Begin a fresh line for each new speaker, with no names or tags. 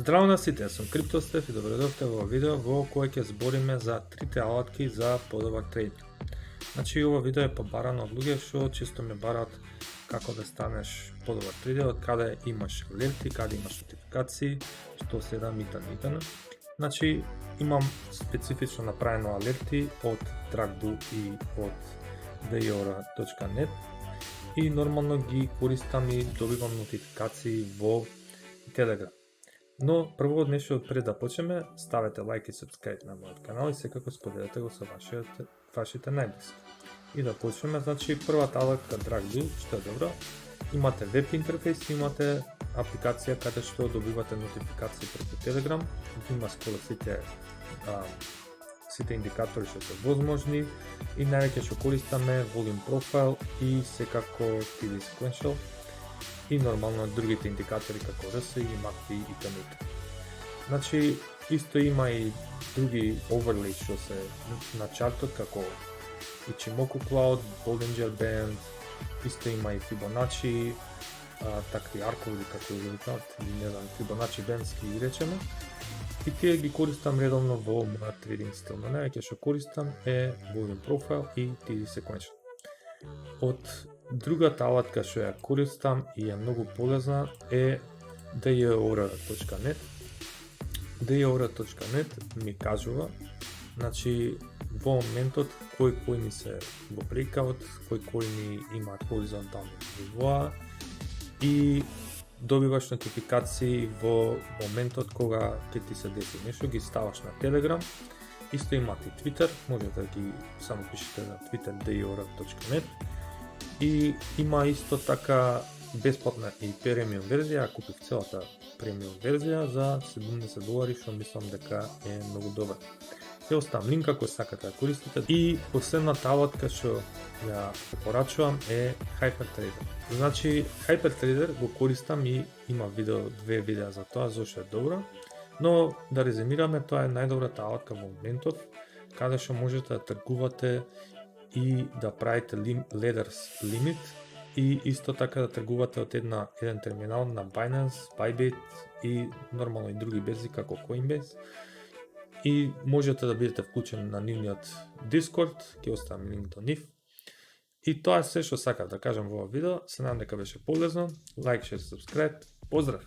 Здраво на сите, јас сум Криптостеф и добредовте во видео во кое ќе збориме за трите алатки за подобар трейдинг. Значи, ова видео е побарано од луѓе што често ме бараат како да станеш подобар трейдер, од каде имаш алерти, каде имаш нотификации, што следам итн. Значи, имам специфично направено алерти од Trackboo и од Dayora.net и нормално ги користам и добивам нотификации во Telegram. Но прво нешто пред да почнеме, ставете лайк и subscribe на мојот канал и секако споделете го со вашите најблиски. И да почнеме, значи првата алатка Trackboo, што е добро, имате веб интерфејс, имате апликација каде што добивате нотификации преку Telegram, има скоро сите индикатори што се возможни и највеќе што користаме Volume Profile и секако TD Sequential и нормално другите индикатори како RSI и MACD и т.н. Значи, исто има и други overlay што се на чартот како Ichimoku Cloud, Bollinger Band, исто има и Fibonacci, такви аркови како ги викаат, не знам, Fibonacci Bands ги речеме. И тие ги користам редовно во мојот трейдинг стил, но највеќе што користам е Volume Profile и TD Sequential. Од другата алатка што ја користам и е многу полезна е Dayora.net. Dayora.net ми кажува, значи во моментот кои ни се во breakout, кои ни имаат хоризонтални нивоа и добиваш нотификации во моментот кога ќе ти се деси нешто, ги ставаш на Telegram. Исто имате и Twitter, можете да ги само пишете на Twitter Dayora.net и има исто така бесплатна и премиум верзија, ја купив целата премиум верзија за $70, што мислам дека е многу добра. Ќе оставам линк ако сакате да користите. И последната алатка што ја препорачувам е HyperTrader. Значи, HyperTrader го користам и има две видеа за тоа, зашто е добро. Но, да резимираме, тоа е најдобрата алатка во моментов, каде што можете да тргувате и да правите Leaders Limit и исто така да тргувате од еден терминал на Binance, Bybit и нормално и други берзи како Coinbase. И можете да бидете вклучени на нивниот Discord, ќе оставам линк до нив. И тоа е се што сакав да кажам во ова видео, се надам дека беше полезно, лайк, шер, subscribe, поздрав!